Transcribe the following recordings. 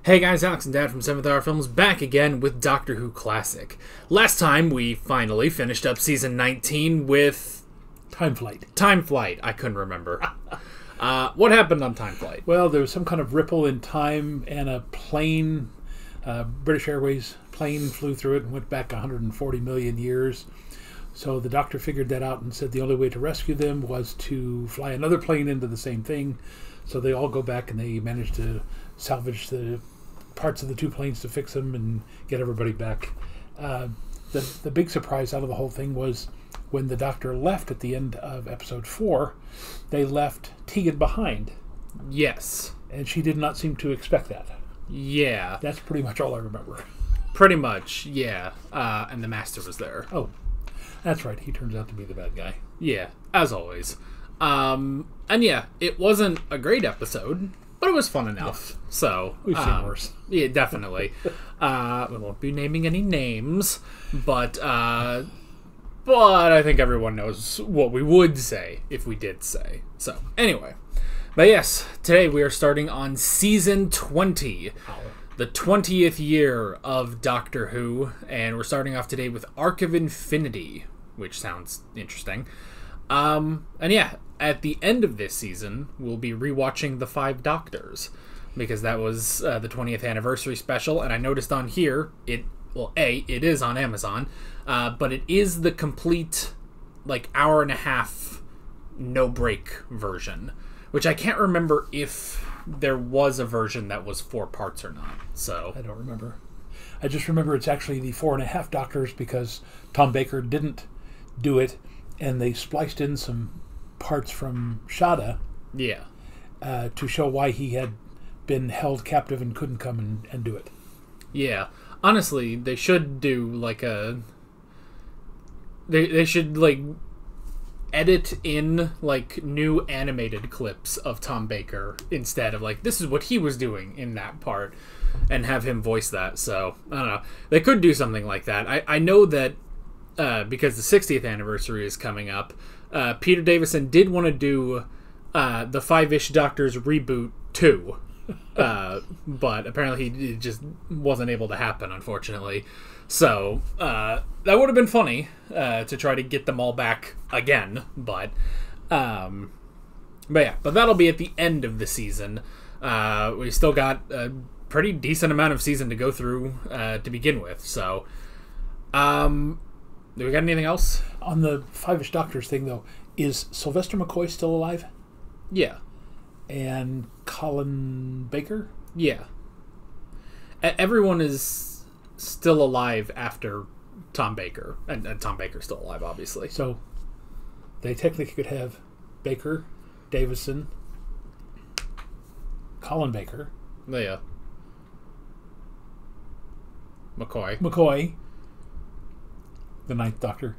Hey guys, Alex and Dad from 7th Hour Films back again with Doctor Who Classic. Last time we finally finished up season 19 with... Time Flight. Time Flight. I couldn't remember. What happened on Time Flight? Well, there was some kind of ripple in time and a plane, British Airways plane flew through it and went back 140 million years. So the Doctor figured that out and said the only way to rescue them was to fly another plane into the same thing. So they all go back and they manage to salvage the parts of the two planes to fix them and get everybody back. The big surprise out of the whole thing was when the Doctor left at the end of episode 4, they left Tegan behind. Yes. And she did not seem to expect that. Yeah. That's pretty much all I remember. Pretty much, yeah. And the Master was there. Oh, that's right. He turns out to be the bad guy. Yeah, as always. And yeah, it wasn't a great episode, but it was fun enough. So We've seen worse. Yeah, definitely. We won't be naming any names, but I think everyone knows what we would say if we did say. So anyway, but yes, today we are starting on season 20, the 20th year of Doctor Who, and we're starting off today with Arc of Infinity, which sounds interesting. And yeah, at the end of this season, we'll be rewatching The Five Doctors, because that was the 20th anniversary special, and I noticed on here, it is on Amazon, but it is the complete, hour and a half, no-break version, which I can't remember if there was a version that was 4 parts or not, so... I don't remember. I just remember it's actually the 4.5 Doctors because Tom Baker didn't do it, and they spliced in some parts from Shada to show why he had been held captive and couldn't come and do it. Yeah. Honestly, they should do they should edit in new animated clips of Tom Baker instead of this is what he was doing in that part and have him voice that. So I don't know, they could do something like that. I know that because the 60th anniversary is coming up, Peter Davison did want to do the Five-ish Doctors reboot 2, but apparently it just wasn't able to happen, unfortunately. So that would have been funny to try to get them all back again, but that'll be at the end of the season. We still got a pretty decent amount of season to go through to begin with. So, do we got anything else on the Five-ish Doctors thing, though? Is Sylvester McCoy still alive? Yeah. And Colin Baker? Yeah. Everyone is still alive after Tom Baker. And Tom Baker's still alive, obviously. So they technically could have Baker, Davison, Colin Baker. Yeah. McCoy. The 9th Doctor.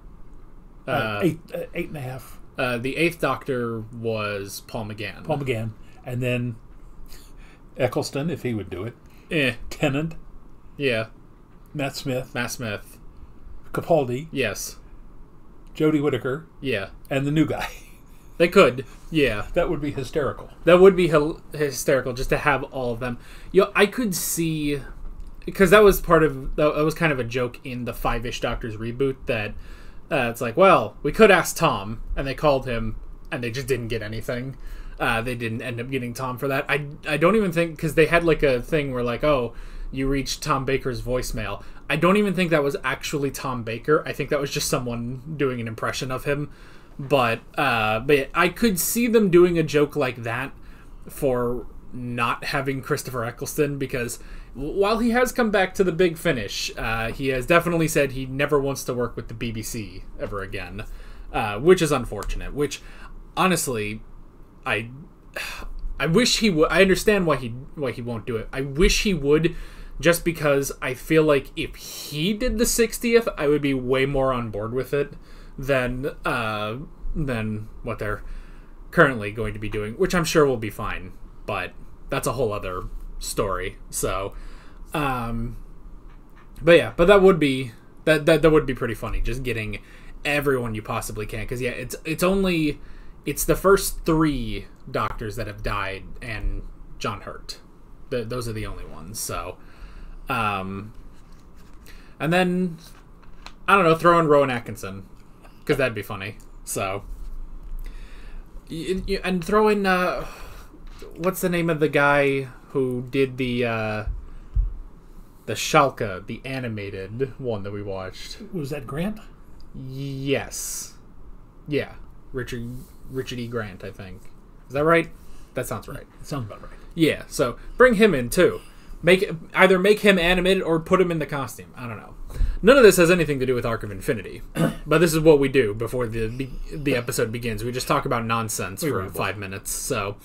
8.5. The 8th Doctor was Paul McGann. And then Eccleston, if he would do it. Tennant. Yeah. Matt Smith. Capaldi. Yes. Jodie Whittaker. Yeah. And the new guy. They could. Yeah. That would be hysterical. That would be hysterical just to have all of them. I could see... Because that was kind of a joke in the Five-ish Doctors reboot that it's we could ask Tom, and they called him, and they just didn't get anything. They didn't end up getting Tom for that. I don't even think, because they had a thing where you reached Tom Baker's voicemail. I don't even think that was actually Tom Baker. I think that was just someone doing an impression of him. But yeah, I could see them doing a joke like that for not having Christopher Eccleston, because while he has come back to the Big Finish, he has definitely said he never wants to work with the BBC ever again, which is unfortunate. Which, honestly, I wish he would. I understand why he won't do it. I wish he would, just because I feel like if he did the 60th, I would be way more on board with it than what they're currently going to be doing, which I'm sure will be fine. But that's a whole other story. So, but that would be that would be pretty funny. Just getting everyone you possibly can, because yeah, it's the first 3 Doctors that have died and John Hurt. those are the only ones. So, and then I don't know, throw in Rowan Atkinson because that'd be funny. So, and throw in what's the name of the guy who did the Schalke, the animated one that we watched? Was that Grant? Yes. Yeah. Richard E. Grant, I think. Is that right? That sounds right. It sounds about right. Yeah, so bring him in too. Either make him animated or put him in the costume. I don't know. None of this has anything to do with Arc of Infinity, but this is what we do before the episode begins. We just talk about nonsense for 5 minutes. So,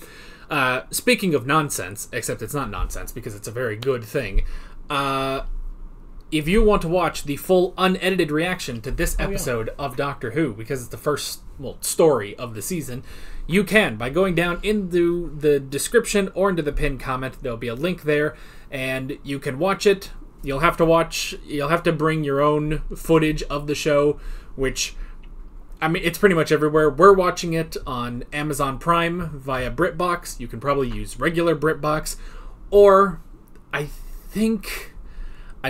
speaking of nonsense, except it's not nonsense because it's a very good thing. If you want to watch the full unedited reaction to this episode of Doctor Who, because it's the first story of the season, you can by going down into the description or into the pinned comment. There'll be a link there, and you can watch it. You'll have to bring your own footage of the show, which, I mean, it's pretty much everywhere. We're watching it on Amazon Prime via BritBox. You can probably use regular BritBox, or I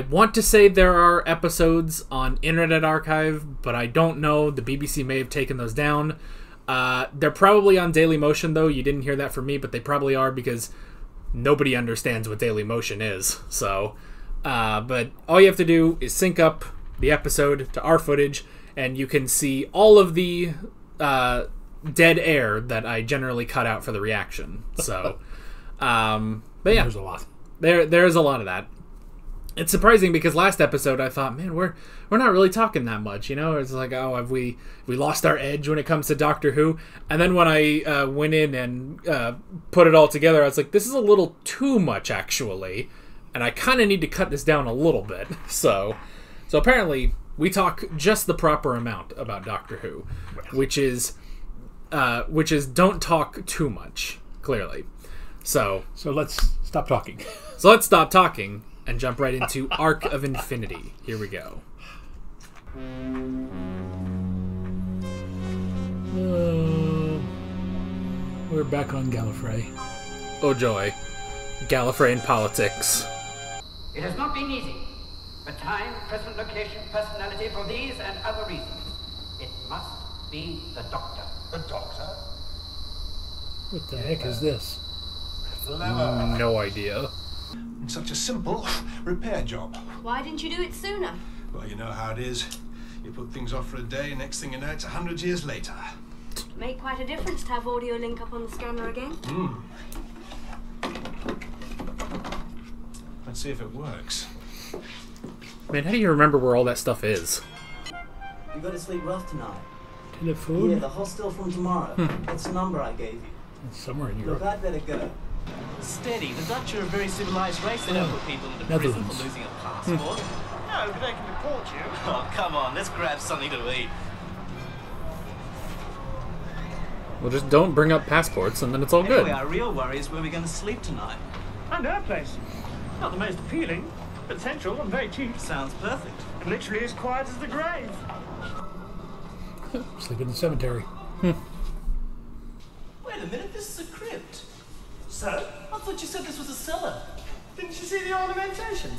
want to say there are episodes on Internet Archive, but I don't know. The BBC may have taken those down. They're probably on Dailymotion, though. You didn't hear that from me, but they probably are because nobody understands what Dailymotion is. So, but all you have to do is sync up the episode to our footage, and you can see all of the dead air that I generally cut out for the reaction. So, but yeah, there's a lot. There's a lot of that. It's surprising because last episode I thought, man, we're not really talking that much, you know? It's like, oh, have we lost our edge when it comes to Doctor Who? And then when I went in and put it all together, I was like, this is a little too much, actually. And I kind of need to cut this down a little bit. So apparently we talk just the proper amount about Doctor Who, which is don't talk too much, clearly. So let's stop talking. So let's stop talking and jump right into Arc of Infinity. Here we go. We're back on Gallifrey. Oh joy. Gallifrey and politics. It has not been easy. But time, present location, personality, for these and other reasons, it must be the Doctor. The Doctor? What the heck is this? No idea. Such a simple repair job. Why didn't you do it sooner? Well, you know how it is. You put things off for a day, next thing you know, it's 100 years later. It'd make quite a difference to have audio link up on the scanner again. Let's see if it works. Man, how do you remember where all that stuff is? You got to sleep rough tonight. Telephone? Yeah, the hostel from tomorrow. That's the number I gave you. It's somewhere in Look, Europe. I'd better go. Steady, the Dutch are a very civilized race. They don't put people into prison Netherlands. for losing a passport. No, but they can deport you. Oh, come on, let's grab something to eat. Well, just don't bring up passports and then it's all good. Anyway, our real worry is where we're going to sleep tonight. I know a place. Not the most appealing, but central and very cheap. Sounds perfect. And literally as quiet as the grave. Sleep in the cemetery. Wait a minute, this is a crypt. So? I thought you said this was a cellar. Didn't you see the ornamentation?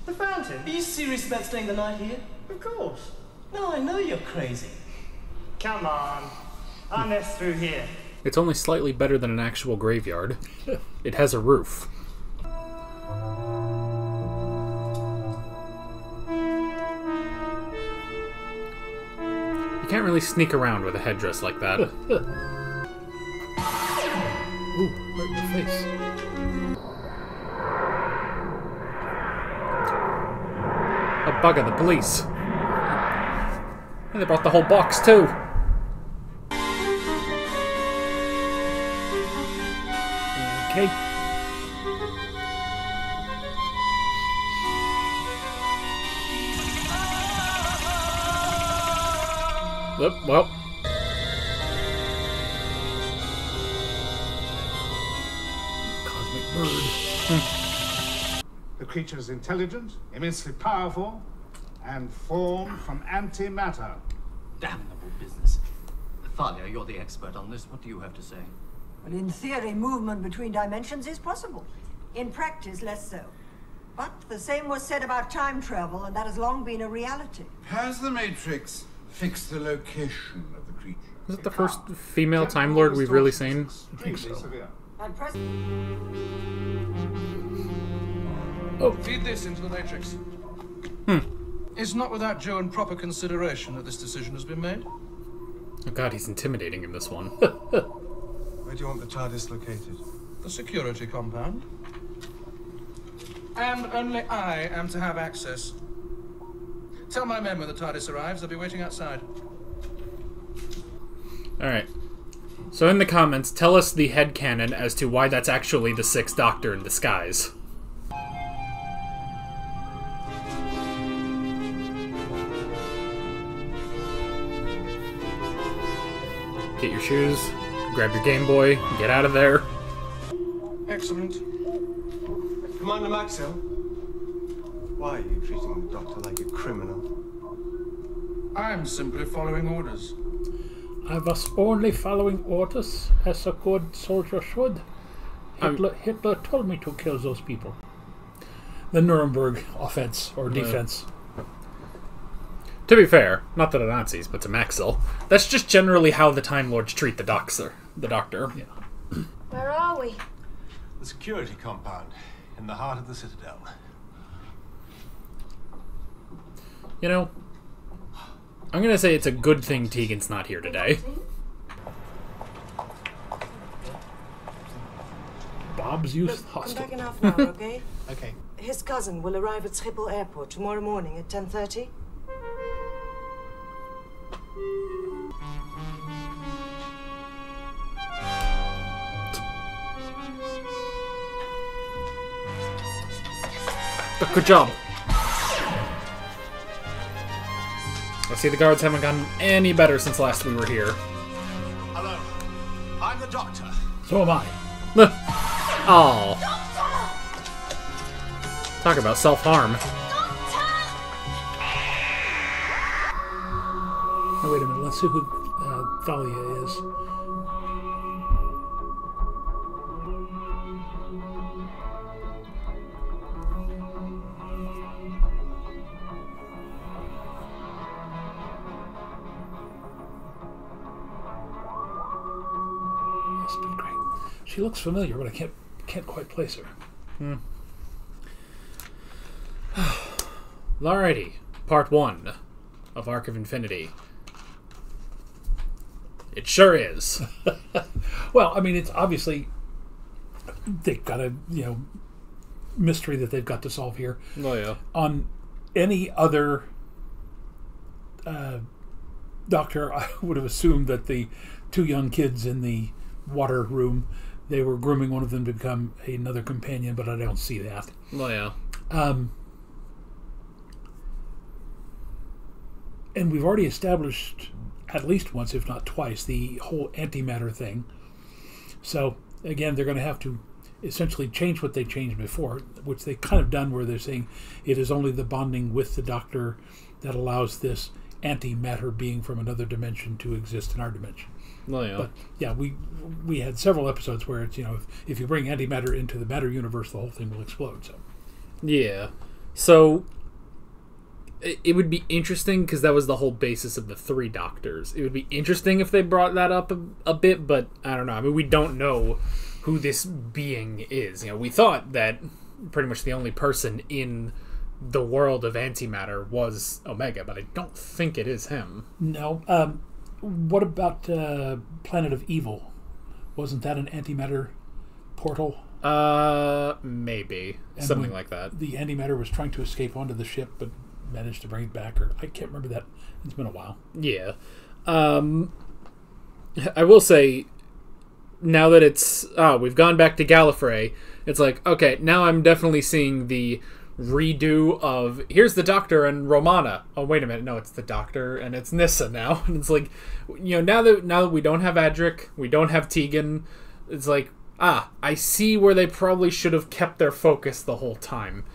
The fountain? Are you serious about staying the night here? Of course. No, I know you're crazy. Come on. I messed through here. It's only slightly better than an actual graveyard. It has a roof. You can't really sneak around with a headdress like that. Ooh, right in the face. A bugger, the police. And they brought the whole box too. Okay. Well. Cosmic bird. The creature is intelligent, immensely powerful, and formed from antimatter. Damnable business. Thalia, you're the expert on this. What do you have to say? Well, in theory, movement between dimensions is possible. In practice, less so. But the same was said about time travel, and that has long been a reality. Has the Matrix fixed the location of the creature? Is it the first female Time Lord we've really seen? I think so. And pres- Feed this into the Matrix. It's not without due and proper consideration that this decision has been made. Oh god, he's intimidating in this one. Where do you want the TARDIS located? The security compound. And only I am to have access. Tell my men when the TARDIS arrives, they'll be waiting outside. Alright. So in the comments, tell us the headcanon as to why that's actually the Sixth Doctor in disguise. Get your shoes, grab your Game Boy, get out of there. Excellent. Commander Maxwell, why are you treating the Doctor like a criminal? I'm simply following orders. I was only following orders as a good soldier should. Hitler told me to kill those people. The Nuremberg offense or defense. To be fair, not to the Nazis, but to Maxwell, that's just generally how the Time Lords treat the Doctor. Yeah. Where are we? The security compound, in the heart of the Citadel. You know, I'm gonna say it's a good thing Tegan's not here today. Bob's Youth Come Hostel. back in half an hour, okay? Okay. His cousin will arrive at Schiphol Airport tomorrow morning at 10:30. Good job. I see the guards haven't gotten any better since last we were here. Hello. I'm the Doctor. So am I. Oh. Talk about self-harm. Oh, wait a minute. Let's see who Thalia is. That's been great. She looks familiar, but I can't quite place her. Alrighty. Part 1 of Arc of Infinity. It sure is. Well, I mean, it's obviously they've got a mystery that they've got to solve here. Oh yeah. On any other Doctor, I would have assumed that the two young kids in the water room, they were grooming one of them to become another companion, but I don't see that. Oh yeah. And we've already established at least once, if not twice, the whole antimatter thing. So, again, they're going to have to essentially change what they changed before, which they kind of done where they're saying it is only the bonding with the Doctor that allows this antimatter being from another dimension to exist in our dimension. Oh yeah. But, yeah, we had several episodes where it's, if you bring antimatter into the matter universe, the whole thing will explode. So, yeah. So it would be interesting because that was the whole basis of the three Doctors. It would be interesting if they brought that up a bit, but I don't know. I mean, we don't know who this being is. We thought that pretty much the only person in the world of antimatter was Omega, but I don't think it is him. No. What about Planet of Evil? Wasn't that an antimatter portal? Maybe. And something like that. The antimatter was trying to escape onto the ship, but managed to bring it back, or I can't remember that. It's been a while. Yeah. I will say, now that it's we've gone back to Gallifrey, it's like, okay, now I'm definitely seeing the redo of here's the Doctor and Romana. Oh wait a minute, no, it's the Doctor and it's Nyssa now. And it's like, now that we don't have Adric, we don't have Tegan, it's like, I see where they probably should have kept their focus the whole time.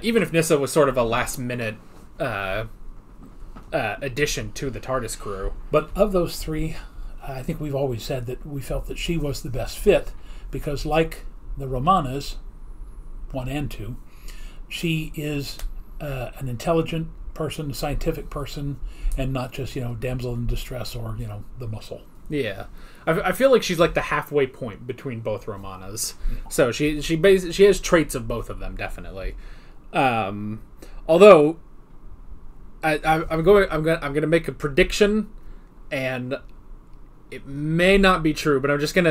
Even if Nyssa was sort of a last minute addition to the TARDIS crew. But of those three, I think we've always said that we felt that she was the best fit, because like the Romanas, 1 and 2. She is an intelligent person, a scientific person, and not just, damsel in distress or, the muscle. Yeah. I feel like she's like the halfway point between both Romanas. So she has traits of both of them, definitely. Although I'm going to make a prediction, and it may not be true, but I'm just going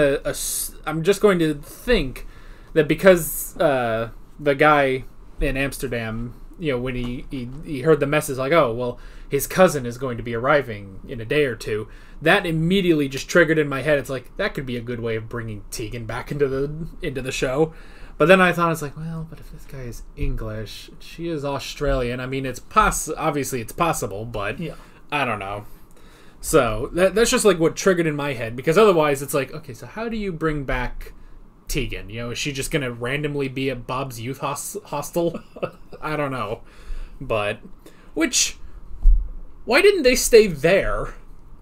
to think that because the guy in Amsterdam, when he heard the message, like, oh, well, his cousin is going to be arriving in a day or two, that immediately just triggered in my head. It's like, that could be a good way of bringing Tegan back into the show. But then I thought, it's like, well, but if this guy is English, she is Australian. I mean, obviously it's possible, but yeah. I don't know. So that's just like what triggered in my head, because otherwise it's like, okay, so how do you bring back Tegan? Is she just gonna randomly be at Bob's youth hostel? I don't know. But why didn't they stay there?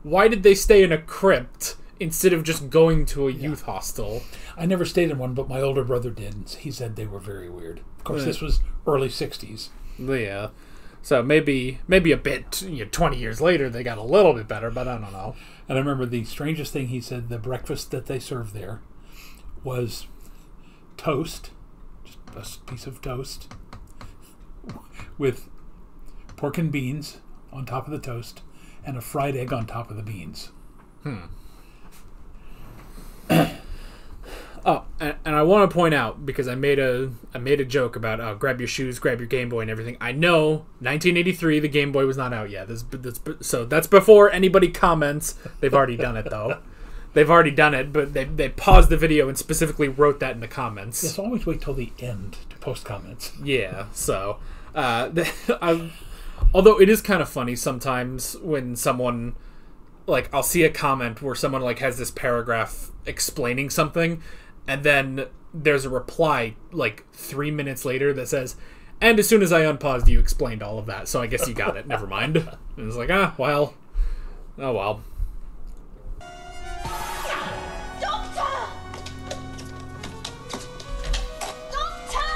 Why did they stay in a crypt instead of just going to a youth hostel? I never stayed in one, but my older brother did. He said they were very weird. Of course, this was early 60s. Yeah. So maybe a bit, 20 years later, they got a little bit better, but I don't know. And I remember the strangest thing he said, the breakfast that they served there was toast, just a piece of toast, with pork and beans on top of the toast, and a fried egg on top of the beans. Oh, and I want to point out, because I made a joke about grab your shoes, grab your Game Boy, and everything. I know 1983, the Game Boy was not out yet. So that's before anybody comments. They've already done it though. They've already done it, but they paused the video and specifically wrote that in the comments. Yes, always wait till the end to post comments. Yeah. So, although it is kind of funny sometimes when someone, like, I'll see a comment where someone like has this paragraph explaining something, and then there's a reply like 3 minutes later that says, and as soon as I unpaused, you explained all of that, so I guess you got it. Never mind. And it's like, well. Oh well. Doctor! Doctor!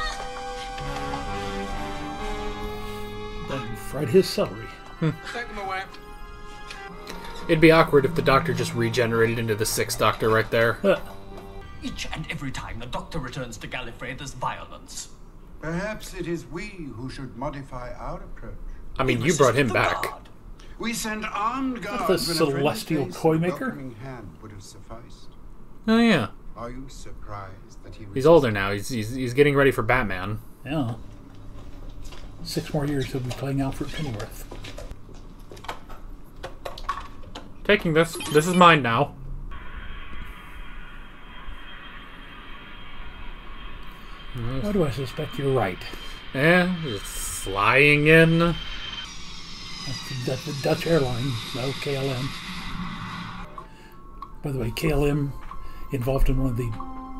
Then fried his celery. Take them away. It'd be awkward if the Doctor just regenerated into the Sixth Doctor right there. Each and every time the Doctor returns to Gallifrey, there's violence. Perhaps it is we who should modify our approach. I mean, you brought him back. We send armed guards. The celestial toy maker? Hand would have sufficed. Oh yeah. Are you surprised that he's older now? He's getting ready for Batman. Yeah. 6 more years he'll be playing Alfred Pennyworth. Taking this. This is mine now. Why do I suspect you're right? Yeah, it's flying in. That's the Dutch airline, no KLM. By the way, KLM involved in one of the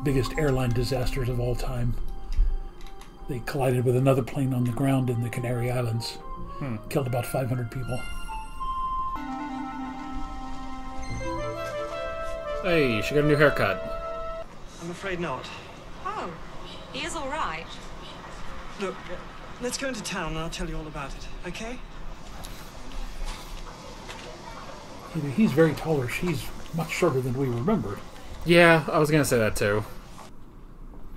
biggest airline disasters of all time. They collided with another plane on the ground in the Canary Islands. Killed about 500 people. Hey, she got a new haircut. I'm afraid not. Oh, he is all right. Look, let's go into town and I'll tell you all about it, okay? Either he's very tall or she's much shorter than we remembered. Yeah, I was going to say that too.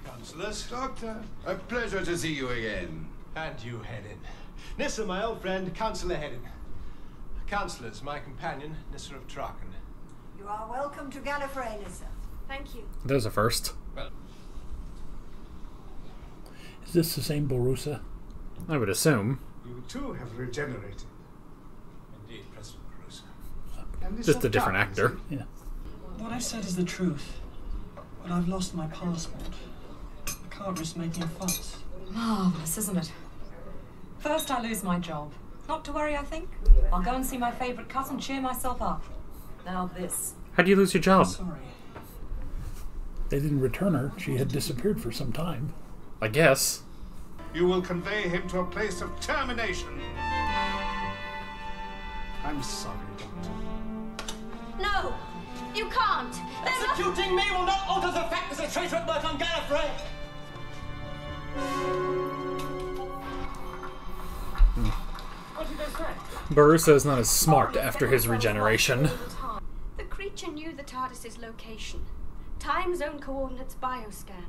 Councillors, Doctor, a pleasure to see you again. And you, Hedin. Nissa, my old friend, Councillor Hedin. Councillors, my companion, Nissa of Traken. You are welcome to Gallifrey, Nissa. Thank you. There's a first. Well, is this the same Borusa? I would assume. You too have regenerated. Indeed, President Borusa. Just a different actor. Yeah. What I said is the truth, but I've lost my passport. I can't risk making a fuss. Marvellous, isn't it? First I lose my job. Not to worry, I think. I'll go and see my favourite cousin, cheer myself up. Now this. How do you lose your job? Sorry. They didn't return her. She had disappeared for some time. I guess. You will convey him to a place of termination. I'm sorry, Doctor. No! You can't! Executing me will not alter the fact there's a traitor at work on Gallifrey! What did they say? Barusa is not as smart after his regeneration. The creature knew the TARDIS's location. Time zone coordinates bioscan.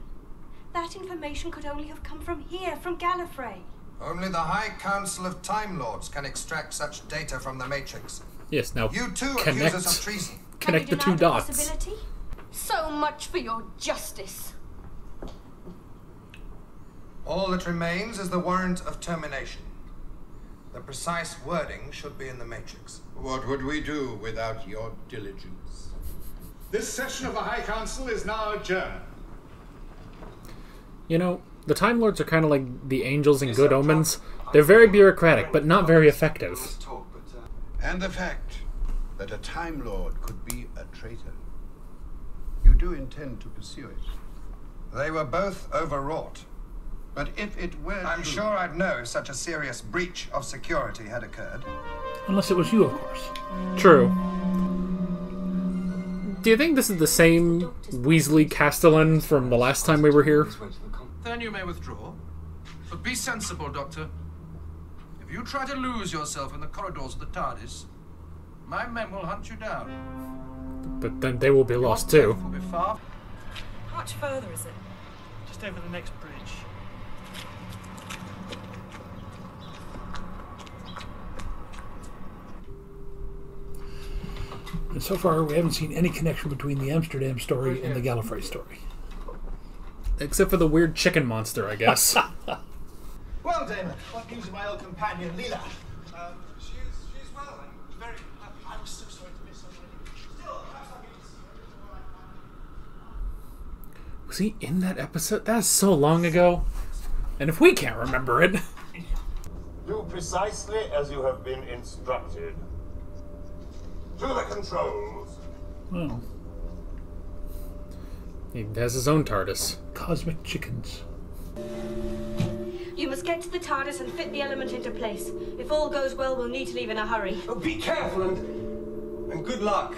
That information could only have come from here, from Gallifrey. Only the High Council of Time Lords can extract such data from the Matrix. Yes, now you too accuse connect, us of treason. Connect the two dots. So much for your justice. All that remains is the warrant of termination. The precise wording should be in the Matrix. What would we do without your diligence? This session of the High Council is now adjourned. You know, the Time Lords are kind of like the angels in Good Omens. They're very bureaucratic, but not very effective. And the fact that a Time Lord could be a traitor. You do intend to pursue it. They were both overwrought. But if it were I'm true, sure I'd know if such a serious breach of security had occurred. Unless it was you, of course. True. Do you think this is the same Weasley Castellan from the last time we were here? Then you may withdraw. But be sensible, Doctor. If you try to lose yourself in the corridors of the TARDIS, my men will hunt you down. But then they will be lost too. Will be far. How much further is it? Just over the next bridge. And so far, we haven't seen any connection between the Amsterdam story and the Gallifrey story. Except for the weird chicken monster, I guess. Well, Damon, what news of my old companion, Leela? She's well. I'm very happy. I was so sorry to miss her. Still, perhaps I'll get to see her. Was he in that episode? That's so long ago. And if we can't remember it... Do precisely as you have been instructed. To the controls. Well, he has his own TARDIS. Cosmic chickens. You must get to the TARDIS and fit the element into place. If all goes well, we'll need to leave in a hurry. Oh, be careful and good luck.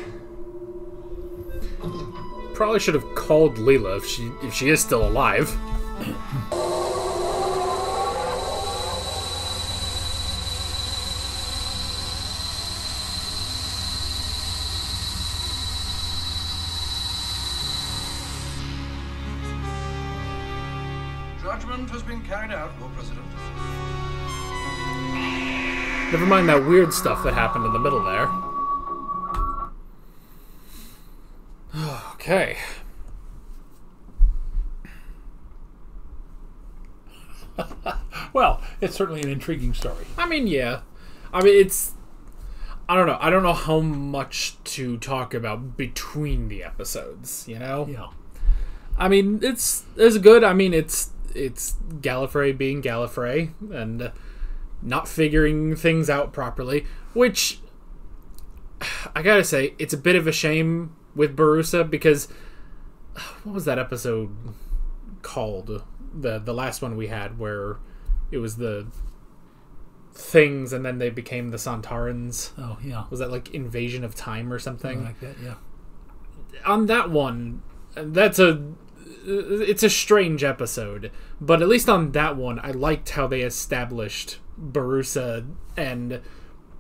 Probably should have called Leela if she is still alive. Judgment has been carried out, Lord President. Never mind that weird stuff that happened in the middle there. Okay. Well, it's certainly an intriguing story. I mean, yeah. I mean, it's... I don't know. I don't know how much to talk about between the episodes, you know? Yeah. I mean, it's good. I mean, it's Gallifrey being Gallifrey and not figuring things out properly, which I gotta say, it's a bit of a shame with Barusa because what was that episode called? The last one we had where it was the things and then they became the Santarans. Oh, yeah. Was that like Invasion of Time or something? Like that, yeah. On that one, it's a strange episode, but at least on that one, I liked how they established Barusa, and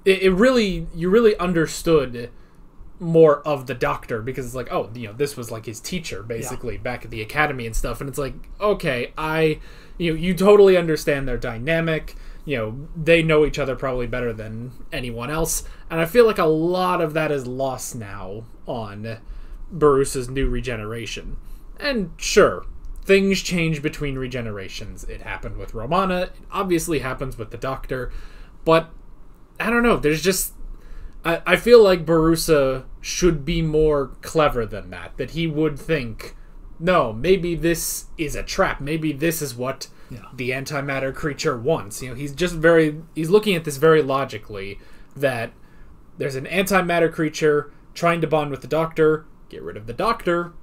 you really understood more of the Doctor because it's like, oh, you know, this was like his teacher basically back at the academy and stuff, and it's like, okay, you totally understand their dynamic. You know, they know each other probably better than anyone else, and I feel like a lot of that is lost now on Barusa's new regeneration. And sure, things change between regenerations. It happened with Romana, it obviously happens with the Doctor, but I don't know, there's just... I feel like Barusa should be more clever than that. That he would think, no, maybe this is a trap. Maybe this is what the antimatter creature wants. You know, he's looking at this very logically, that there's an antimatter creature trying to bond with the Doctor, get rid of the Doctor,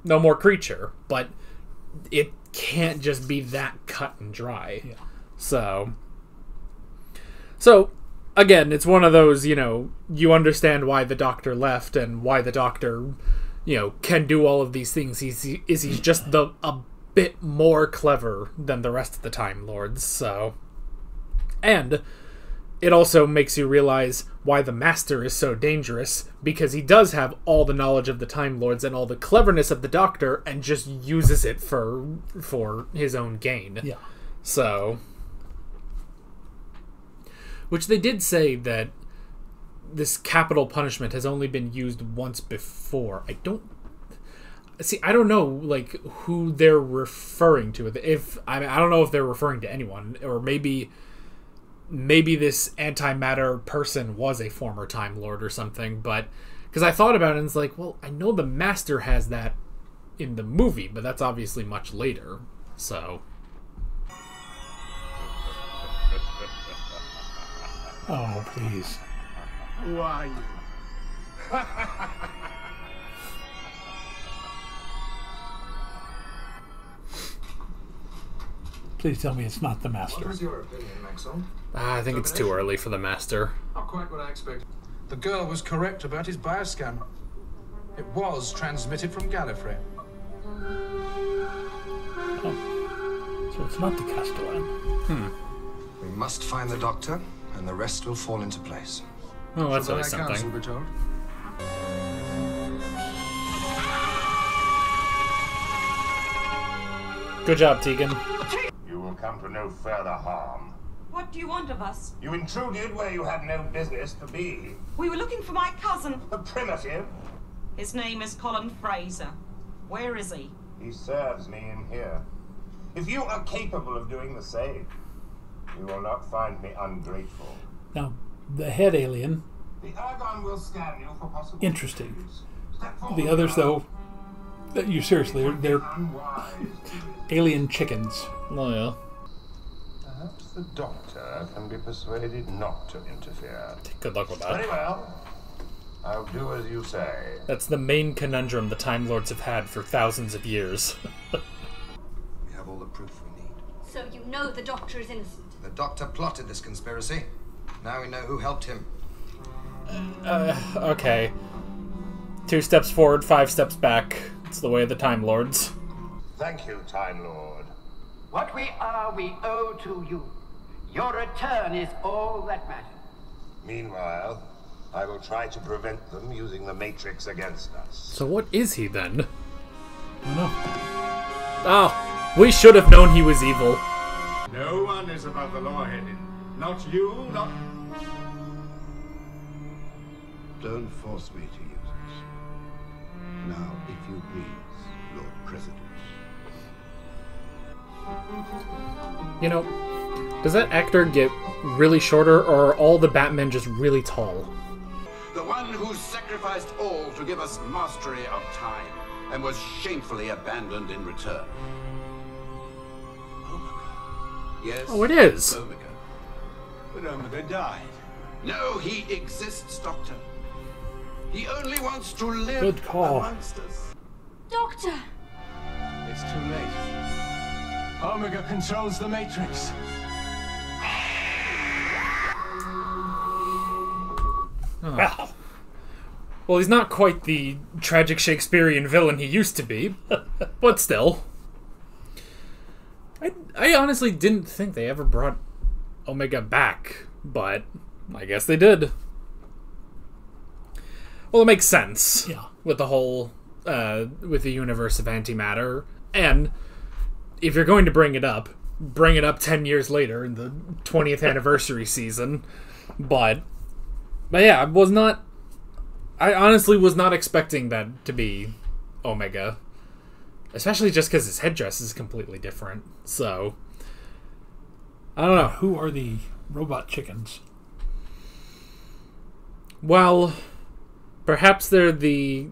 no more creature. But it can't just be that cut and dry. Yeah. So again, it's one of those, you know, you understand why the Doctor left and why the Doctor, you know, can do all of these things. He's just a bit more clever than the rest of the Time Lords, so... And it also makes you realize why the Master is so dangerous, because he does have all the knowledge of the Time Lords and all the cleverness of the Doctor, and just uses it for his own gain. Yeah. So... Which they did say that this capital punishment has only been used once before. I don't know, like, who they're referring to. I don't know if they're referring to anyone, or maybe this antimatter person was a former Time Lord or something. But because I thought about it, and it's like, well, I know the Master has that in the movie, but that's obviously much later. So, oh, please. Who are you? Please tell me it's not the Master. What was your opinion, Maxwell? I think it's too early for the Master. Not quite what I expected. The girl was correct about his bioscan. It was transmitted from Gallifrey. Oh. So it's not the Castellan. We must find the Doctor, and the rest will fall into place. Oh, that's Shall always I counsel something. be told? Good job, Tegan. You will come to no further harm. What do you want of us? You intruded where you had no business to be. We were looking for my cousin. The primitive. His name is Colin Fraser. Where is he? He serves me in here. If you are capable of doing the same, you will not find me ungrateful. Now, the head alien, The Argon will scan you for possible interesting. issues. Step forward The others, now. though, you seriously, they're alien chickens. Oh, yeah. Perhaps the Doctor can be persuaded not to interfere. Good luck with that. Very well. I'll do as you say. That's the main conundrum the Time Lords have had for thousands of years. We have all the proof we need. So you know the Doctor is innocent? The Doctor plotted this conspiracy. Now we know who helped him. Okay. 2 steps forward, 5 steps back. It's the way of the Time Lords. Thank you, Time Lord. What we are, we owe to you. Your return is all that matters. Meanwhile, I will try to prevent them using the Matrix against us. So what is he then? I don't know. Oh, we should have known he was evil. No one is above the law, Hedin. Not you, not... Don't force me to use it. Now, if you please, Lord President. You know, does that actor get really shorter, or are all the Batmen just really tall? The one who sacrificed all to give us mastery of time, and was shamefully abandoned in return. Omega. Yes. Oh, it is. Omega. But Omega died. No, he exists, Doctor. He only wants to live Good call. amongst us. Doctor! It's too late. Omega controls the Matrix. Oh. Well, he's not quite the tragic Shakespearean villain he used to be, but still. I honestly didn't think they ever brought Omega back, but I guess they did. Well, it makes sense. Yeah. With the whole, with the universe of antimatter. And if you're going to bring it up 10 years later in the 20th anniversary season. But yeah, I honestly was not expecting that to be Omega. Especially just because his headdress is completely different. So, I don't know. Who are the robot chickens? Well, perhaps they're the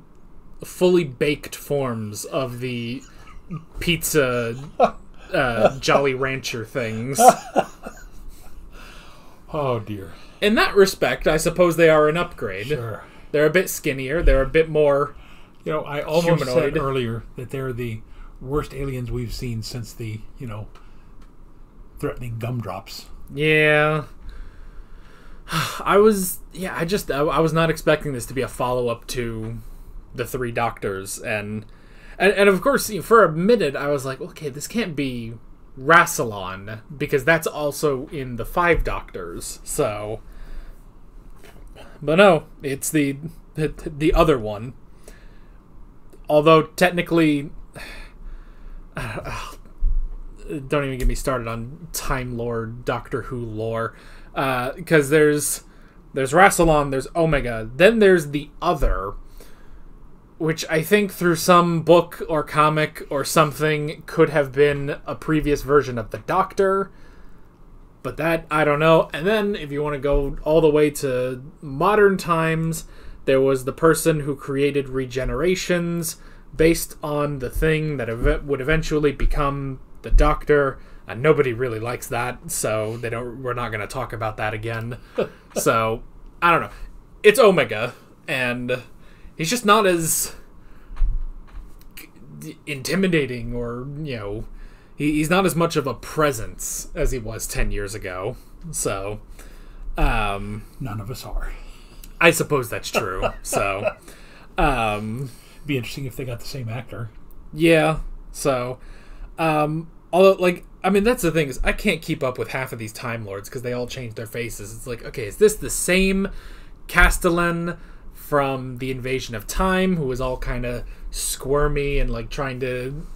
fully baked forms of the pizza Jolly Rancher things. Oh, dear. In that respect, I suppose they are an upgrade. Sure. They're a bit skinnier. They're a bit more You know, I almost humanoid. said earlier that they're the worst aliens we've seen since the, threatening gumdrops. Yeah. I was not expecting this to be a follow-up to the Three Doctors, and And of course, for a minute, I was like, okay, this can't be Rassilon, because that's also in the Five Doctors. So, but no, it's the other one. Although technically, don't even get me started on Time Lord Doctor Who lore, because there's Rassilon, there's Omega, then there's the other, which I think through some book or comic or something could have been a previous version of the Doctor, but that, I don't know. And then if you want to go all the way to modern times, there was the person who created regenerations based on the thing that would eventually become the Doctor, and nobody really likes that, so we're not going to talk about that again. So, I don't know. It's Omega, and he's just not as intimidating, or, he's not as much of a presence as he was 10 years ago. So, none of us are. I suppose that's true. So, be interesting if they got the same actor. Yeah. So, although, that's the thing, is I can't keep up with half of these Time Lords because they all change their faces. It's like, okay, is this the same Castellan from the Invasion of Time, who was all kind of squirmy and trying to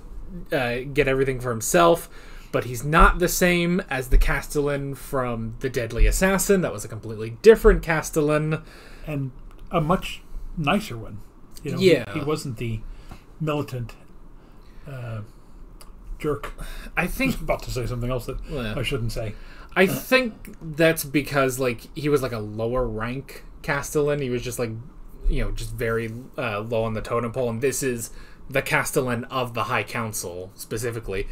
get everything for himself, but he's not the same as the Castellan from The Deadly Assassin? That was a completely different Castellan, and a much nicer one. Yeah, he wasn't the militant jerk. I think I was about to say something else that I shouldn't say. I think that's because he was a lower rank Castellan. He was just just very low on the totem pole, and this is the Castellan of the High Council specifically.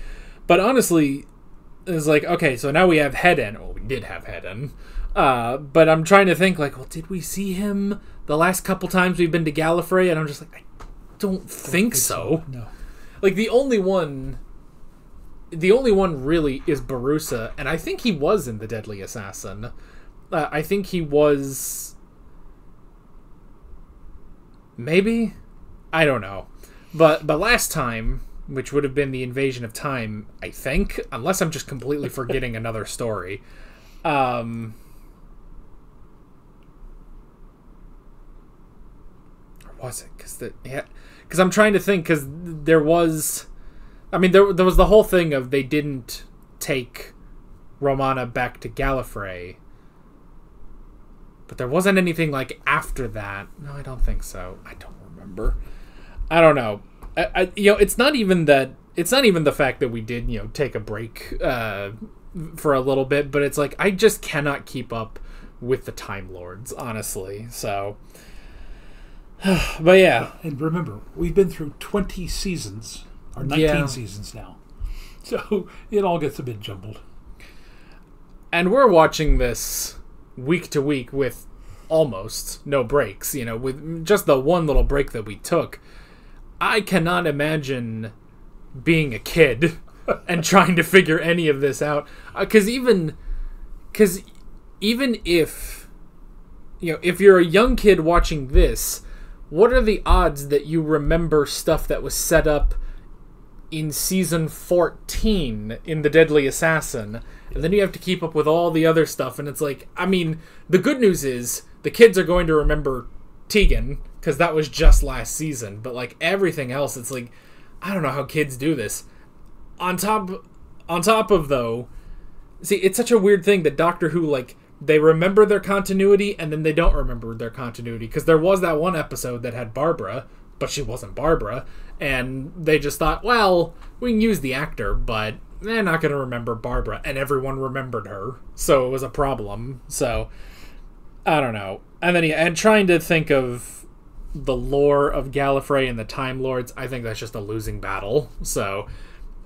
But honestly, it's okay, so now we have Hedden. Well, we did have Hedden. But I'm trying to think, well, did we see him the last couple times we've been to Gallifrey? And I'm just I don't think so. No. The only one really is Barusa, and I think he was in The Deadly Assassin. I think he was... Maybe? I don't know. But last time, which would have been the Invasion of Time, I think, unless I'm just completely forgetting another story. Or was it? Because I'm trying to think, because there was... there was the whole thing of they didn't take Romana back to Gallifrey. But there wasn't anything after that. No, I don't think so. I don't remember. I don't know. It's not even that. It's not even the fact that we did, take a break for a little bit. But it's I just cannot keep up with the Time Lords, honestly. So, but yeah. And remember, we've been through 20 seasons, or 19 seasons now. So it all gets a bit jumbled. And we're watching this week to week with almost no breaks, with just the one little break that we took. I cannot imagine being a kid and trying to figure any of this out. Because even if, if you're a young kid watching this, what are the odds that you remember stuff that was set up in season 14 in The Deadly Assassin? And then you have to keep up with all the other stuff, and it's the good news is the kids are going to remember Tegan, because that was just last season, but everything else, it's I don't know how kids do this. On top of, though, see, it's such a weird thing that Doctor Who, they remember their continuity, and then they don't remember their continuity, because there was that one episode that had Barbara, but she wasn't Barbara, and they just thought, well, we can use the actor, but they're not going to remember Barbara, and everyone remembered her, so it was a problem. So I don't know. And then and trying to think of the lore of Gallifrey and the Time Lords, I think that's just a losing battle. So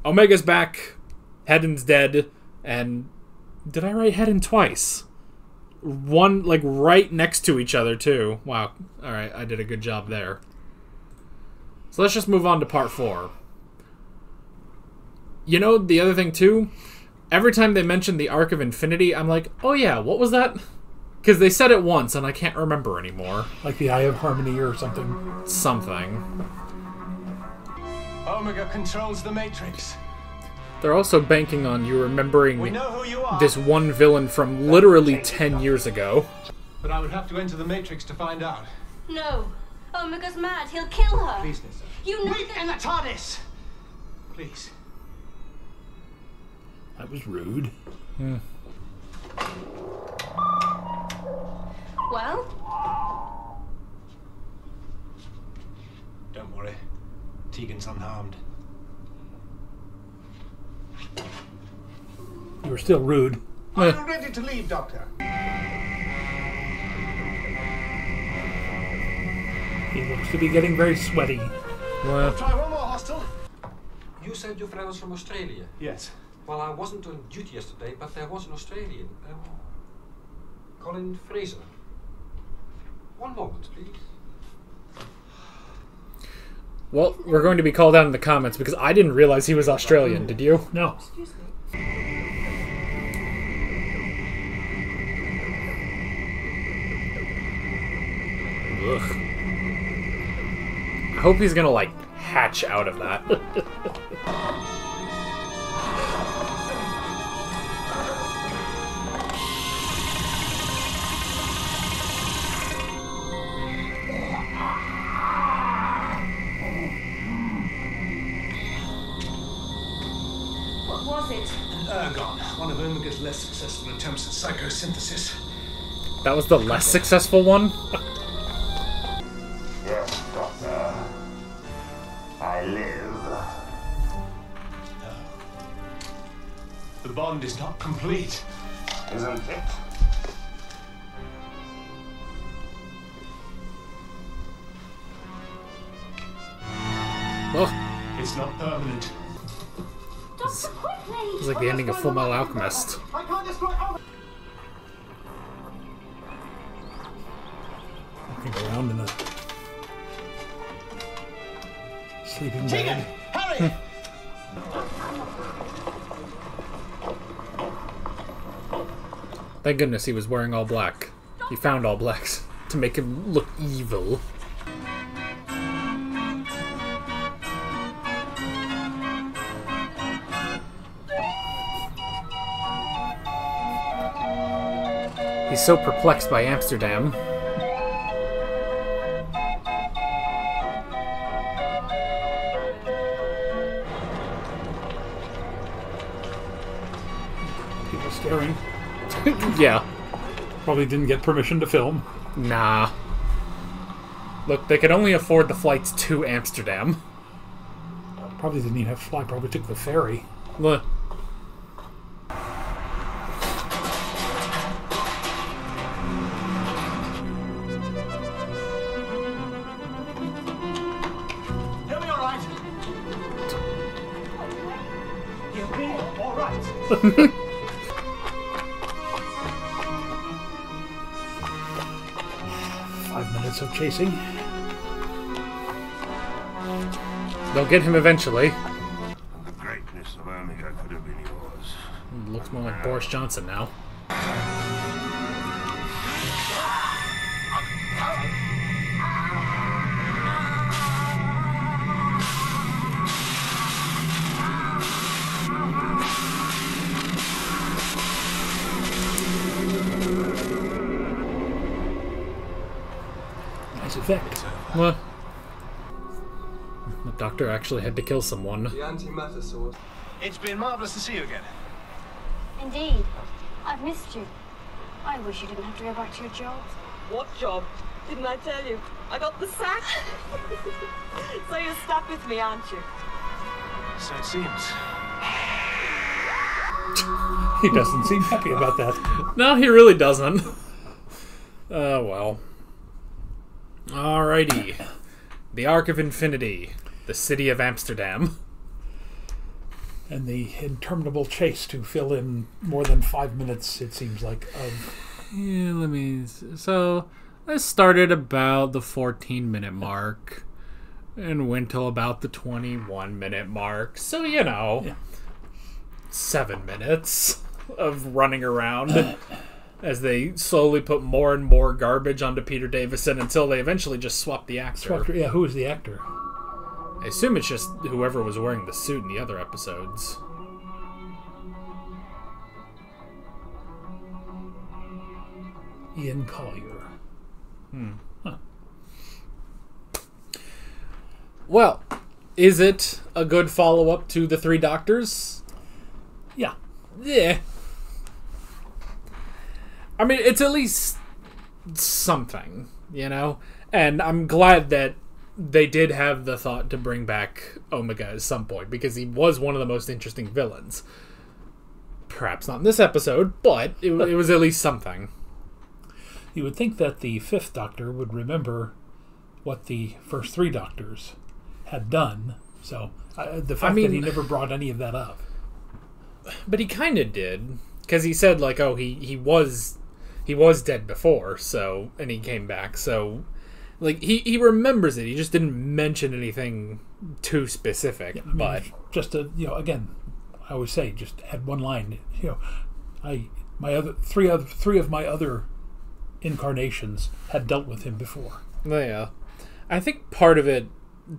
Omega's back, Hedden's dead, and did I write Hedden twice? One right next to each other too. Wow. All right, I did a good job there. So let's just move on to part 4. The other thing too, every time they mention the Arc of Infinity, I'm like, oh yeah, what was that? Because they said it once, and I can't remember anymore. Like the Eye of Harmony or something. Something. Omega controls the Matrix. They're also banking on you remembering We know who you are. this one villain from literally 10 years ago. But I would have to enter the Matrix to find out. No. Omega's mad. He'll kill her. Please, Nissa. You know Wait in the TARDIS! Please. That was rude. Well? Don't worry. Tegan's unharmed. You were still rude. Are you ready to leave, Doctor? He looks to be getting very sweaty. I'll try one more, Hostel. You said your friend was from Australia? Yes. Well, I wasn't on duty yesterday, but there was an Australian. Colin Fraser. One moment, please. Well, we're going to be called out in the comments because I didn't realize he was Australian. Did you? No. Excuse me. Ugh. I hope he's gonna, like, hatch out of that. What was it? Ergon, one of Omega's less successful attempts at psychosynthesis. That was the less successful one? Yes, Doctor. I live. No. The bond is not complete. Isn't it? Oh, It's not permanent. Doctor, quickly! it's like the ending of Full Metal Alchemist. I can't destroy Omega. Looking around in a sleeping Tegan, bag. hurry! Thank goodness he was wearing all black. He found all blacks to make him look evil. He's so perplexed by Amsterdam. People staring. Yeah. Probably didn't get permission to film. Nah. Look, they could only afford the flights to Amsterdam. Probably didn't even have to fly. Probably took the ferry. Look. He'll be all right. He'll be all right. 5 minutes of chasing. They'll get him eventually. The greatness of Omega could have been yours. Looks more like Boris Johnson now. Nice effect. What? The doctor actually had to kill someone. The antimatter source. It's been marvelous to see you again. Indeed. I've missed you. I wish you didn't have to go back to your job. What job? Didn't I tell you? I got the sack. So you're stuck with me, aren't you? So it seems. He doesn't seem happy about that. No, he really doesn't. Well. Alrighty. The Ark of Infinity. The city of Amsterdam. And the interminable chase to fill in more than 5 minutes, it seems like, of... Yeah, let me... So, I started about the 14-minute mark. And went till about the 21-minute mark. So, you know... Yeah. 7 minutes of running around. As they slowly put more and more garbage onto Peter Davison until they eventually just swap the actor. Yeah, who is the actor? I assume it's just whoever was wearing the suit in the other episodes. Ian Collier. Huh. Well, is it a good follow-up to The Three Doctors? Yeah. Yeah. I mean, it's at least something, you know? And I'm glad that they did have the thought to bring back Omega at some point, because he was one of the most interesting villains. Perhaps not in this episode, but it was at least something. You would think that the fifth Doctor would remember what the first three Doctors had done. So the fact that he never brought any of that up. But he kind of did, because he said, like, oh, he was dead before, so, and he came back, so, like, he remembers it. He just didn't mention anything too specific. Yeah, but just to, again, I always say, just had one line. Three of my other incarnations had dealt with him before. Yeah, I think part of it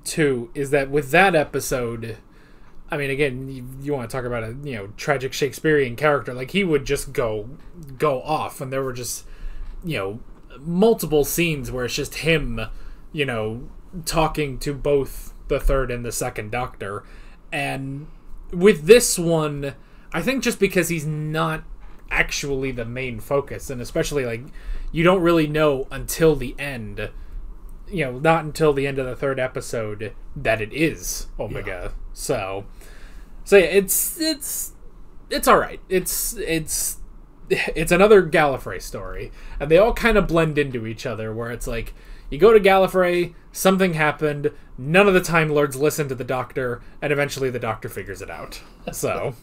too is that with that episode, I mean, again, you want to talk about a tragic Shakespearean character, like, he would just go off, and there were just multiple scenes where it's just him talking to both the third and the second Doctor. And with this one, I think just because he's not actually the main focus, and especially, like, you don't really know until the end, not until the end of the third episode, that it is Omega. Yeah. So yeah, it's all right. It's another Gallifrey story, and they all kind of blend into each other, where it's like, you go to Gallifrey, something happened, none of the Time Lords listen to the Doctor, and eventually the Doctor figures it out. So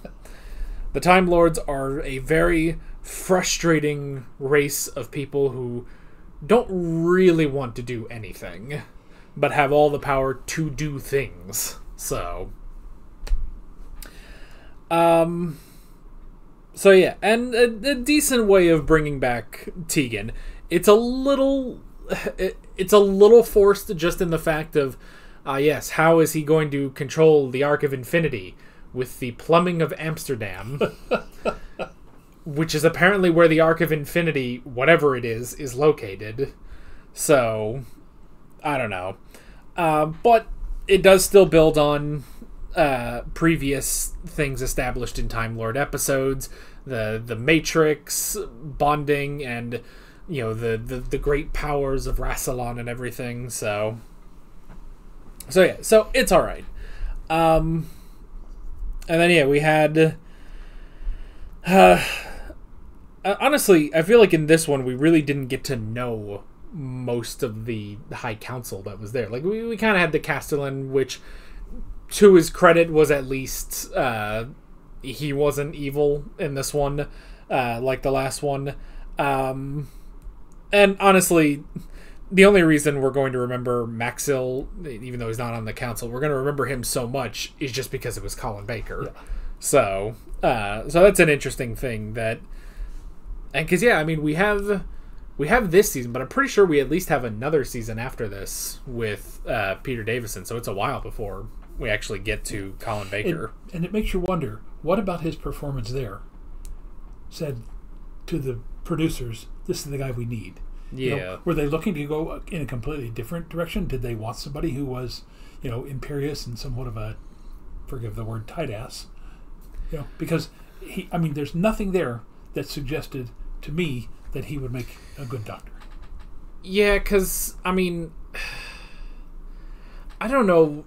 the Time Lords are a very frustrating race of people who don't really want to do anything, but have all the power to do things. So yeah, and a decent way of bringing back Tegan. It's a little forced, just in the fact of, yes, how is he going to control the Arc of Infinity with the plumbing of Amsterdam, which is apparently where the Arc of Infinity, whatever it is located. So I don't know, but it does still build on previous things established in Time Lord episodes, the Matrix bonding, and the great powers of Rassilon and everything. So yeah, so it's all right. And then yeah, we had honestly, I feel like in this one we really didn't get to know most of the High Council that was there. Like, we kind of had the Castellan, which, to his credit, was at least he wasn't evil in this one, like the last one. And honestly, the only reason we're going to remember Maxil, even though he's not on the council, we're going to remember him so much, is just because it was Colin Baker. Yeah. So that's an interesting thing that, and because yeah, I mean, we have this season, but I'm pretty sure we at least have another season after this with Peter Davison. So it's a while before we actually get to Colin Baker. And it makes you wonder, what about his performance there said to the producers, this is the guy we need? Yeah. Were they looking to go in a completely different direction? Did they want somebody who was, imperious and somewhat of a, forgive the word, tight ass? Because there's nothing there that suggested to me that he would make a good Doctor. Yeah, because, I don't know.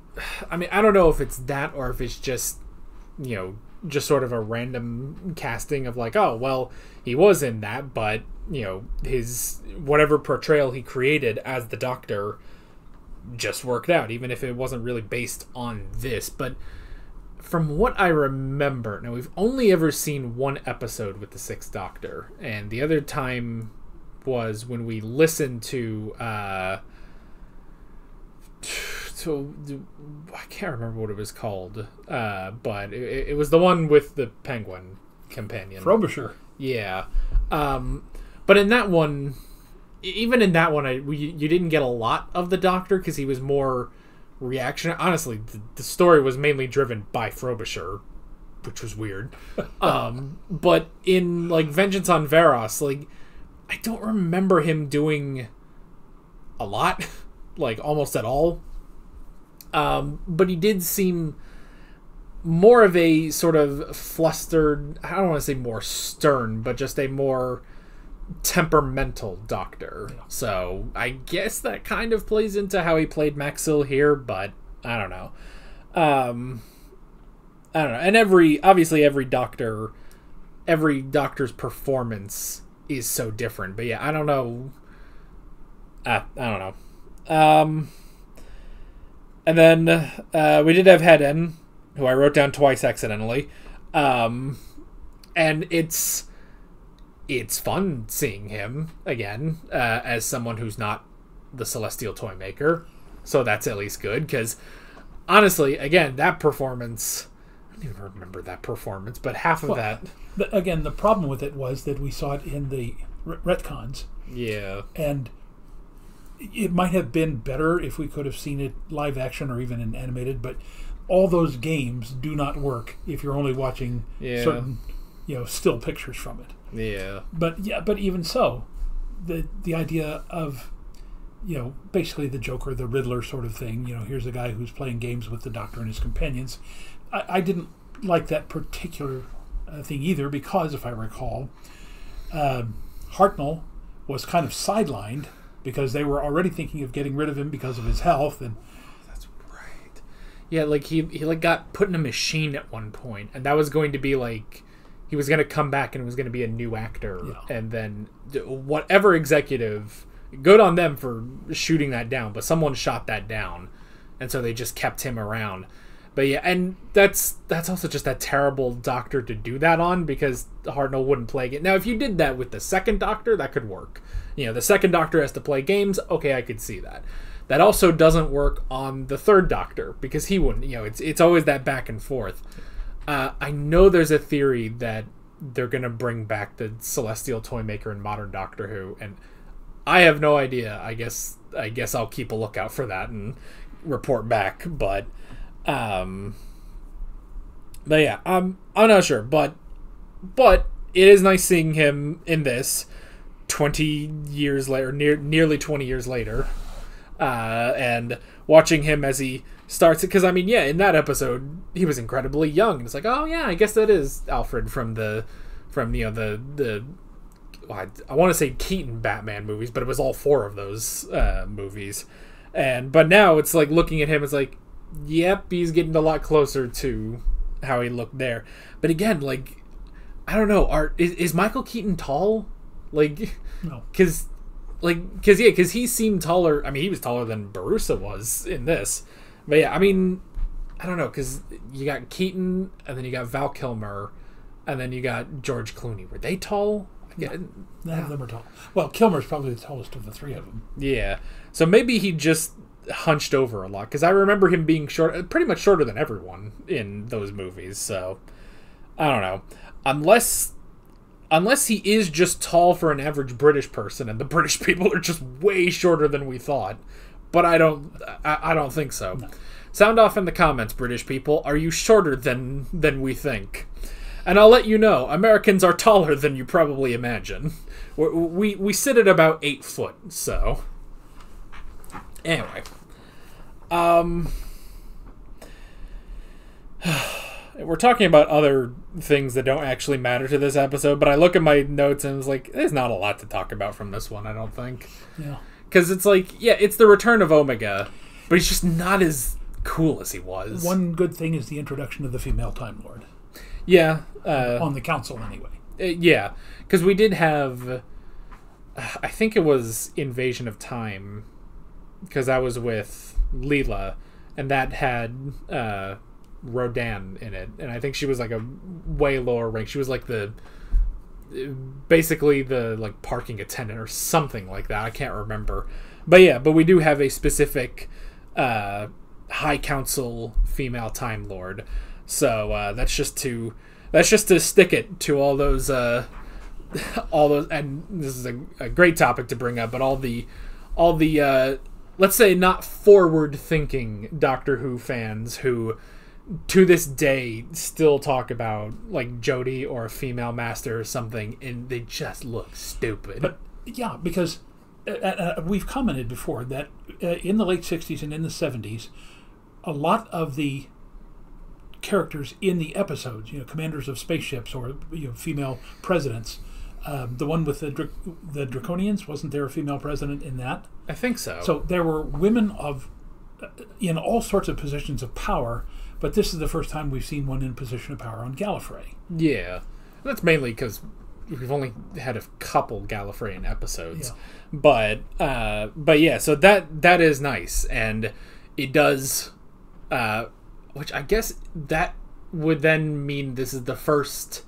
I don't know if it's that, or if it's just, just sort of a random casting of like, oh, well, he was in that, but, his whatever portrayal he created as the Doctor just worked out, even if it wasn't really based on this. But from what I remember, now we've only ever seen one episode with the Sixth Doctor, and the other time was when we listened to so I can't remember what it was called, but it was the one with the Penguin companion, Frobisher. Yeah, but in that one, even in that one, you didn't get a lot of the Doctor, because he was more reaction. Honestly, the story was mainly driven by Frobisher, which was weird. But in like Vengeance on Varos, like I don't remember him doing a lot, like almost at all. But he did seem more of a sort of flustered, I don't want to say more stern, but just a more temperamental doctor. Yeah. So I guess that kind of plays into how he played Maxil here, but I don't know. I don't know. And every doctor's performance is so different. But yeah, I don't know. I don't know. And then we did have Hedden, who I wrote down twice accidentally. And it's fun seeing him again as someone who's not the Celestial Toy Maker. So that's at least good, because honestly, again, that performance, I don't even remember that performance, but half of that... Again, the problem with it was that we saw it in the retcons. Yeah. And it might have been better if we could have seen it live action or even in animated, but all those games do not work if you're only watching certain, still pictures from it. Yeah. But even so, the idea of, basically the Joker, the Riddler sort of thing, here's a guy who's playing games with the Doctor and his companions. I didn't like that particular thing either, because if I recall, Hartnell was kind of sidelined because they were already thinking of getting rid of him because of his health. And that's right. Yeah, like he got put in a machine at one point, and that was going to be like, he was going to come back and it was going to be a new actor. Yeah. And then whatever executive, good on them for shooting that down, but someone shot that down, and so they just kept him around. But yeah, and that's also just that terrible Doctor to do that on, because Hartnell wouldn't play it. Now, if you did that with the second Doctor, that could work. The second Doctor has to play games. Okay, I could see that. That also doesn't work on the third Doctor, because he wouldn't. It's always that back and forth. I know there's a theory that they're going to bring back the Celestial Toymaker in modern Doctor Who, and I have no idea. I guess I'll keep a lookout for that and report back, but yeah, I'm not sure, but it is nice seeing him in this 20 years later, nearly 20 years later, and watching him as he starts, because in that episode he was incredibly young, and it's like, oh yeah, I guess that is Alfred from the I want to say Keaton Batman movies, but it was all four of those movies, but now it's like looking at him, it's like, yep, he's getting a lot closer to how he looked there. But again, like, I don't know, is Michael Keaton tall? Like, no, because he seemed taller. He was taller than Barusa was in this. But yeah, I don't know, because you got Keaton, and then you got Val Kilmer, and then you got George Clooney. Were they tall? None of them are tall. Well, Kilmer's probably the tallest of the three of them. Yeah, so maybe he just hunched over a lot, because I remember him being short, pretty much shorter than everyone in those movies. So I don't know, unless he is just tall for an average British person, and the British people are just way shorter than we thought. But I don't think so. No. Sound off in the comments, British people. Are you shorter than we think? And I'll let you know, Americans are taller than you probably imagine. We sit at about 8 foot, so anyway. We're talking about other things that don't actually matter to this episode, but I look at my notes and it's like, there's not a lot to talk about from this one, I don't think. Yeah. Because it's like, yeah, it's the return of Omega, but he's just not as cool as he was. One good thing is the introduction of the female Time Lord. Yeah. On the council, anyway. Yeah, because we did have, I think it was Invasion of Time, because I was with Leela, and that had Rodan in it, and I think she was like a way lower rank. She was like basically the like parking attendant or something like that. I can't remember, but yeah, but we do have a specific High Council female Time Lord, so that's just to stick it to all those, and this is a great topic to bring up, but all the let's say, not forward-thinking Doctor Who fans who, to this day, still talk about, like, Jodie or a female master or something, and they just look stupid. But, yeah, because we've commented before that in the late 60s and in the 70s, a lot of the characters in the episodes, commanders of spaceships or female presidents, the one with the Draconians, wasn't there a female president in that? I think so. So there were women in all sorts of positions of power, but this is the first time we've seen one in a position of power on Gallifrey. Yeah. That's mainly because we've only had a couple Gallifreyan episodes. Yeah. But yeah, so that is nice. And it does, which I guess that would then mean this is the first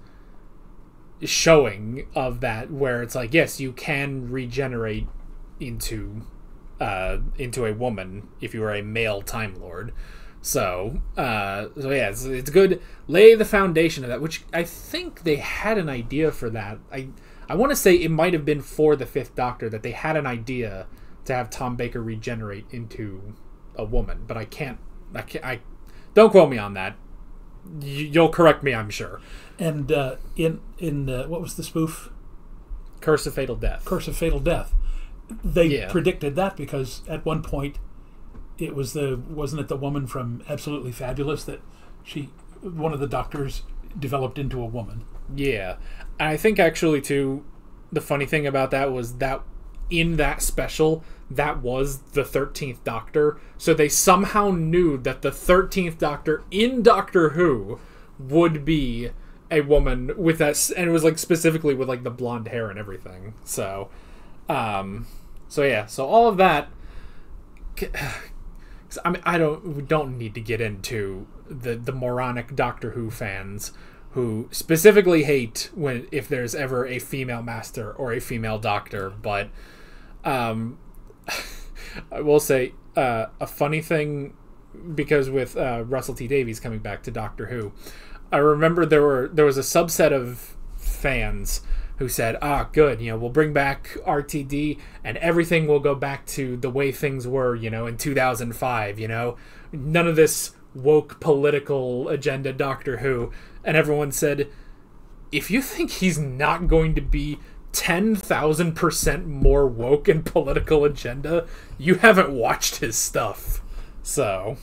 showing of that, where it's like, yes, you can regenerate into a woman if you are a male Time Lord. So yeah, it's good. Lay the foundation of that, which I think they had an idea for that. I want to say it might have been for the Fifth Doctor that they had an idea to have Tom Baker regenerate into a woman, but I don't quote me on that. You'll correct me, I'm sure. And in what was the spoof? Curse of Fatal Death. Curse of Fatal Death. They predicted that because at one point it was wasn't it the woman from Absolutely Fabulous that one of the doctors developed into a woman. Yeah. And I think actually too, the funny thing about that was that in that special, that was the 13th Doctor. So they somehow knew that the 13th Doctor in Doctor Who would be a woman with that, and it was like specifically with like the blonde hair and everything. So yeah, so all of that. I mean, we don't need to get into the moronic Doctor Who fans who specifically hate if there's ever a female master or a female doctor. But I will say a funny thing, because with Russell T Davies coming back to Doctor Who, I remember there was a subset of fans who said, good, we'll bring back RTD and everything will go back to the way things were, in 2005, none of this woke political agenda Doctor Who. And everyone said, if you think he's not going to be 10,000% more woke and political agenda, you haven't watched his stuff. So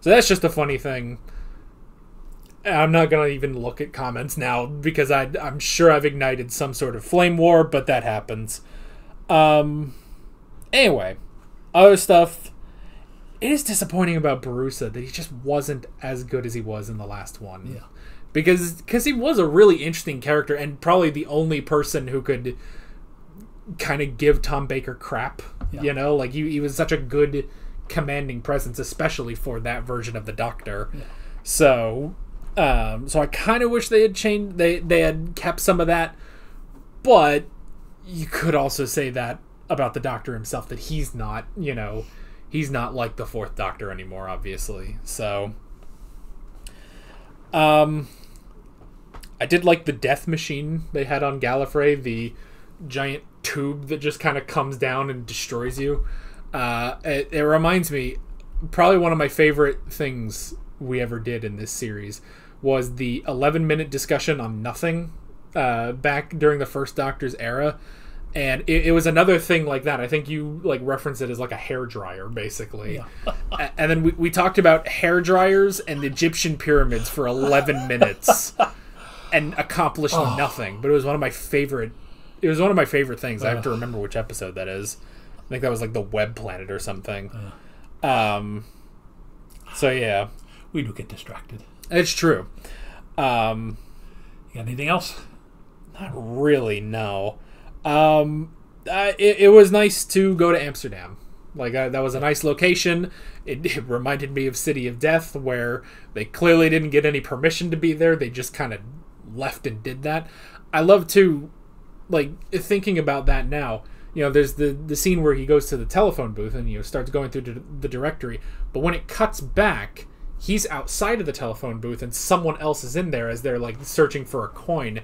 that's just a funny thing. I'm not going to even look at comments now because I'm sure I've ignited some sort of flame war, but that happens. Anyway, other stuff. It is disappointing about Barusa that he just wasn't as good as he was in the last one. Yeah. Because he was a really interesting character and probably the only person who could kind of give Tom Baker crap. Yeah. Like he was such a good commanding presence, especially for that version of the Doctor. Yeah. So I kind of wish they had changed. They had kept some of that, but you could also say that about the Doctor himself, that he's not, he's not like the Fourth Doctor anymore, obviously. So, I did like the death machine they had on Gallifrey, the giant tube that just kind of comes down and destroys you. It reminds me, probably one of my favorite things we ever did in this series was the 11-minute discussion on Nothing back during the First Doctor's era. And it was another thing like that. I think you referenced it as like a hairdryer, basically. Yeah. And then we talked about hairdryers and the Egyptian pyramids for 11 minutes and accomplished nothing. But it was one of my favorite. It was one of my favorite things. I have to remember which episode that is. I think that was like the Web Planet or something. So yeah, we do get distracted. It's true. You got anything else? Not really. No. It was nice to go to Amsterdam. That was a nice location. It reminded me of City of Death, where they clearly didn't get any permission to be there. They just kind of left and did that. I love to, thinking about that now. There's the scene where he goes to the telephone booth and starts going through the directory. But when it cuts back, he's outside of the telephone booth and someone else is in there as they're searching for a coin.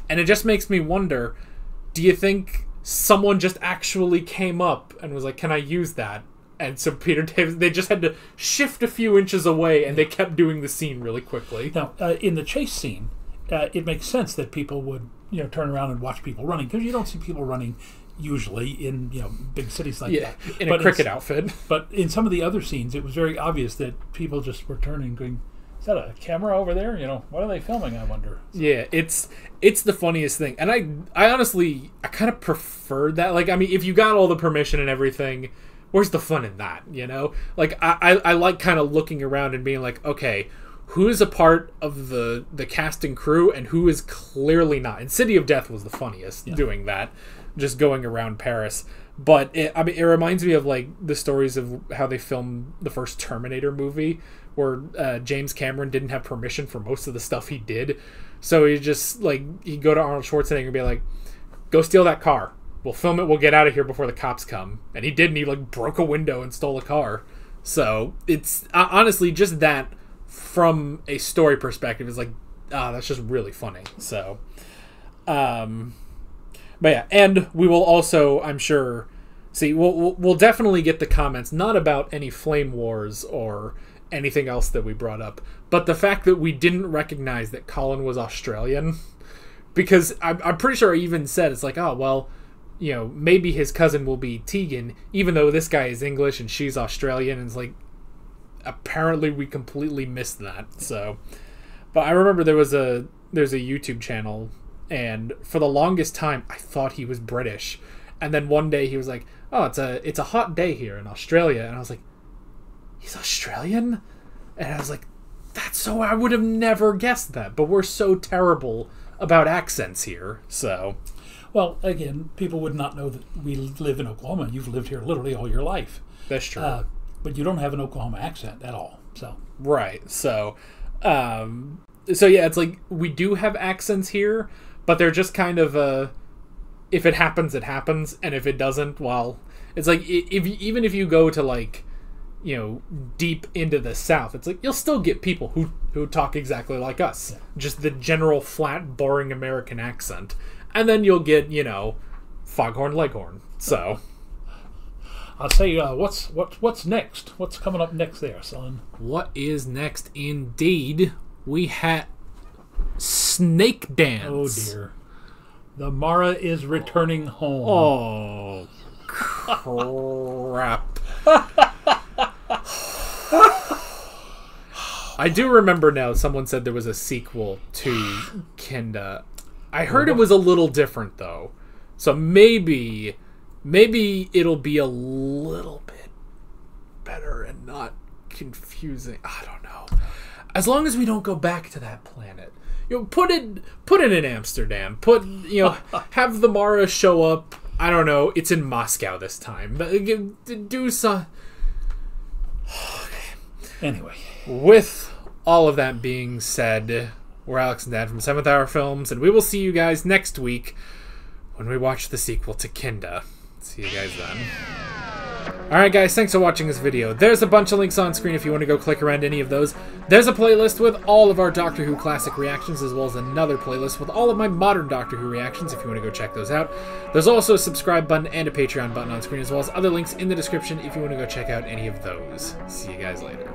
And it just makes me wonder, do you think someone just actually came up and was like, can I use that? And so Peter Davis, they just had to shift a few inches away, and they kept doing the scene really quickly. Now, in the chase scene, it makes sense that people would, turn around and watch people running, because you don't see people running usually in, big cities like that. In a cricket outfit. But in some of the other scenes, it was very obvious that people just were turning, going, is that a camera over there? What are they filming, I wonder? So. Yeah, it's the funniest thing. And I honestly, I kind of preferred that. Like, I mean, if you got all the permission and everything, where's the fun in that, Like, I like kind of looking around and being like, okay, who is a part of the cast and crew and who is clearly not? And City of Death was the funniest doing that, just going around Paris. But it reminds me of, like, the stories of how they filmed the first Terminator movie, where James Cameron didn't have permission for most of the stuff he did. So he just, like, he'd go to Arnold Schwarzenegger and be like, go steal that car. We'll film it, we'll get out of here before the cops come. And he did, and he, like, broke a window and stole a car. So it's, honestly, just that, from a story perspective, is like, that's just really funny. So, but yeah, and we will also, I'm sure, see, we'll definitely get the comments, not about any flame wars or anything else that we brought up, but the fact that we didn't recognize that Colin was Australian, because I'm pretty sure I even said, it's like, oh, well, maybe his cousin will be Tegan, even though this guy is English and she's Australian, and it's like, apparently we completely missed that. So, but I remember there's a YouTube channel, and for the longest time I thought he was British, and then one day he was like, oh, it's a hot day here in Australia, and I was like, he's Australian? And I was like, that's so, I would have never guessed that, but we're so terrible about accents here. So, well, again, people would not know that we live in Oklahoma. You've lived here literally all your life. That's true. But you don't have an Oklahoma accent at all. So right. So yeah, it's like we do have accents here, but they're just kind of if it happens, it happens, and if it doesn't, well, it's like even if you go to, like, deep into the South, it's like you'll still get people who talk exactly like us, just the general flat, boring American accent, and then you'll get Foghorn Leghorn. So. I'll say, what's next? What's coming up next there, son? What is next? Indeed, we had Snake Dance. Oh dear, the Mara is returning home. Oh crap! I do remember now. Someone said there was a sequel to Kinda. I heard it was a little different though, so maybe it'll be a little bit better and not confusing. I don't know. As long as we don't go back to that planet. Put it in Amsterdam. Have the Mara show up. I don't know. It's in Moscow this time. Do some. Anyway. With all of that being said, we're Alex and Dan from 7th Hour Films, and we will see you guys next week when we watch the sequel to Kinda. See you guys then. Alright guys, thanks for watching this video. There's a bunch of links on screen if you want to go click around any of those. There's a playlist with all of our Doctor Who classic reactions, as well as another playlist with all of my modern Doctor Who reactions if you want to go check those out. There's also a subscribe button and a Patreon button on screen, as well as other links in the description if you want to go check out any of those. See you guys later.